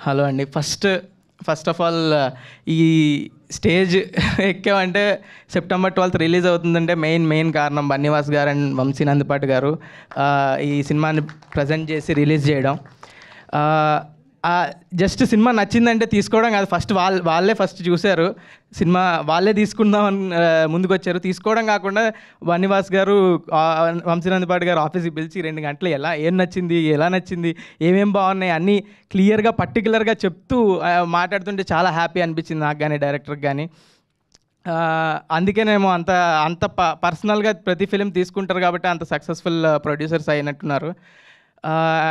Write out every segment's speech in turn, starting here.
Hello అండి. First of all ఈ stage ఎక్కామంటే September 12th release అవుతుందంటే మెయిన్ కారణం బన్నీవాస్ గారు అండ్ వంశీ నందిపాటి గారు ఈ సినిమాని ప్రజెంట్ చేసి రిలీజ్ చేయడం. జస్ట్ సినిమా నచ్చిందంటే తీసుకోవడం కాదు, వాళ్ళే ఫస్ట్ చూశారు సినిమా, వాళ్ళే తీసుకుందామని ముందుకు వచ్చారు. తీసుకోవడం కాకుండా బన్నీవాస్ గారు వంశీ నందిపాటి గారు ఆఫీస్కి పిలిచి 2 గంటలు ఏం నచ్చింది, ఎలా నచ్చింది, ఏమేం బాగున్నాయి అన్నీ క్లియర్గా పర్టికులర్గా చెప్తూ మాట్లాడుతుంటే చాలా హ్యాపీ అనిపించింది నాకు కానీ డైరెక్టర్కి కానీ. అందుకేనేమో అంత పర్సనల్గా ప్రతి ఫిలిం తీసుకుంటారు కాబట్టి అంత సక్సెస్ఫుల్ ప్రొడ్యూసర్స్ అయినట్టున్నారు.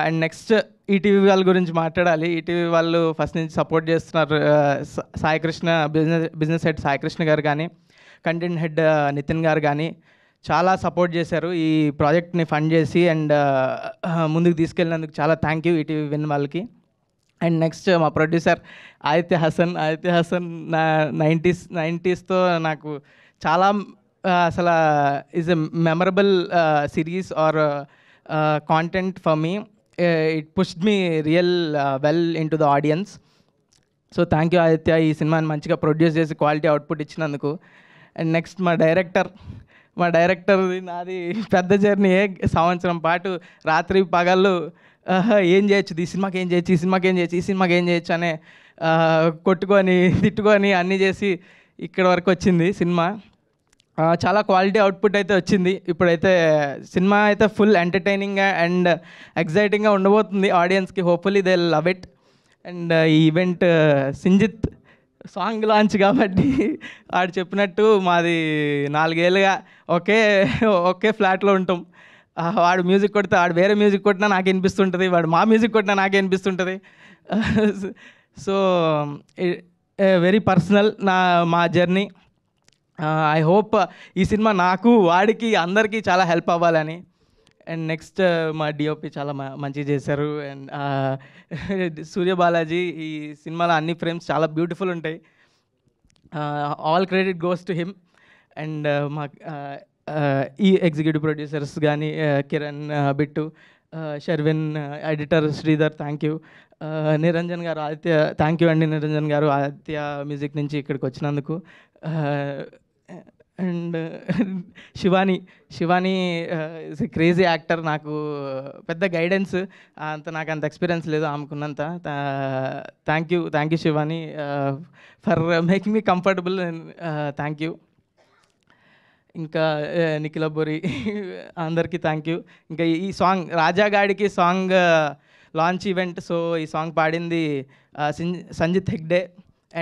అండ్ నెక్స్ట్ ఈటీవీ వాళ్ళ గురించి మాట్లాడాలి. ఈటీవీ వాళ్ళు ఫస్ట్ నుంచి సపోర్ట్ చేస్తున్నారు. సాయికృష్ణ బిజినెస్ హెడ్ సాయికృష్ణ గారు కానీ, కంటెంట్ హెడ్ నితిన్ గారు కానీ చాలా సపోర్ట్ చేశారు ఈ ప్రాజెక్ట్ని ఫండ్ చేసి. అండ్ ముందుకు తీసుకెళ్ళినందుకు చాలా థ్యాంక్ యూ ఈటీవీ విన్ వాళ్ళకి. అండ్ నెక్స్ట్ మా ప్రొడ్యూసర్ ఆదిత్య హసన్ నా 90sతో నాకు చాలా అసలు is a memorable series are content for me. It pushed me real well into the audience. So thank you Aditya, ఈ సినిమాని మంచిగా ప్రొడ్యూస్ చేసి క్వాలిటీ అవుట్పుట్ ఇచ్చినందుకు. అండ్ నెక్స్ట్ మా డైరెక్టర్ నాది పెద్ద జర్నీ. సంవత్సరం పాటు రాత్రి పగళ్ళు ఏం చేయొచ్చు, ఈ సినిమాకి ఏం చేయొచ్చు అనే కొట్టుకొని తిట్టుకొని అన్నీ చేసి ఇక్కడ వరకు వచ్చింది సినిమా. చాలా క్వాలిటీ అవుట్పుట్ అయితే వచ్చింది. ఇప్పుడైతే సినిమా అయితే ఫుల్ ఎంటర్టైనింగ్గా అండ్ ఎగ్జైటింగ్గా ఉండబోతుంది ఆడియన్స్కి. Hopefully they love it. And ఈ ఈవెంట్ సింజిత్ సాంగ్ లాంచ్ కాబట్టి వాడు చెప్పినట్టు మాది 4 ఏళ్ళుగా ఒకే ఫ్లాట్లో ఉంటాం. వాడు మ్యూజిక్ కొడితే వాడు వేరే మ్యూజిక్ కొట్టినా నాకు వినిపిస్తుంటుంది, వాడు మా మ్యూజిక్ కొట్టినా నాకే వినిపిస్తుంటుంది. సో వెరీ పర్సనల్ మా జర్నీ. ఐ హోప్ ఈ సినిమా నాకు వాడికి అందరికీ చాలా హెల్ప్ అవ్వాలని. అండ్ నెక్స్ట్ మా డిఓపి చాలా మంచిగా చేశారు. అండ్ సూర్యబాలాజీ ఈ సినిమాలో అన్ని ఫ్రేమ్స్ చాలా బ్యూటిఫుల్ ఉంటాయి. All credit goes to him. And మా ఈ ఎగ్జిక్యూటివ్ ప్రొడ్యూసర్స్ కానీ Kiran, Bittu, Sharvin, editor Sridhar, thank you. Niranjan garu, Aditya thank you అండి. నిరంజన్ గారు ఆదిత్య మ్యూజిక్ నుంచి ఇక్కడికి వచ్చినందుకు. And Shivani is a crazy actor. నాకు పెద్ద గైడెన్స్ నాకు అంత ఎక్స్పీరియన్స్ లేదు ఆమెకున్నంత. Thank you Shivani for making me comfortable. Thank you. ఇంకా నిఖిల బోరి అందరికీ థ్యాంక్ యూ. ఇంకా ఈ సాంగ్ రాజాగాడికి సాంగ్ లాంచ్ ఈవెంట్. సో ఈ సాంగ్ పాడింది సంజిత్ హెగ్డే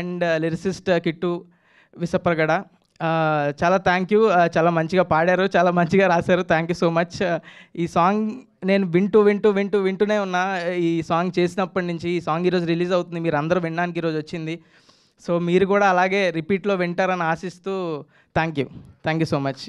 అండ్ లిరిసిస్ట్ కిట్టు విసప్రగడ. చాలా థ్యాంక్ యూ. చాలా మంచిగా పాడారు, చాలా మంచిగా రాశారు. Thank you so much. ఈ సాంగ్ నేను వింటూనే ఉన్నా. ఈ సాంగ్ చేసినప్పటి నుంచి ఈ సాంగ్ ఈరోజు రిలీజ్ అవుతుంది, మీరు అందరూ వినడానికి ఈరోజు వచ్చింది. సో మీరు కూడా అలాగే రిపీట్లో వింటారని ఆశిస్తూ థ్యాంక్ యూ సో మచ్.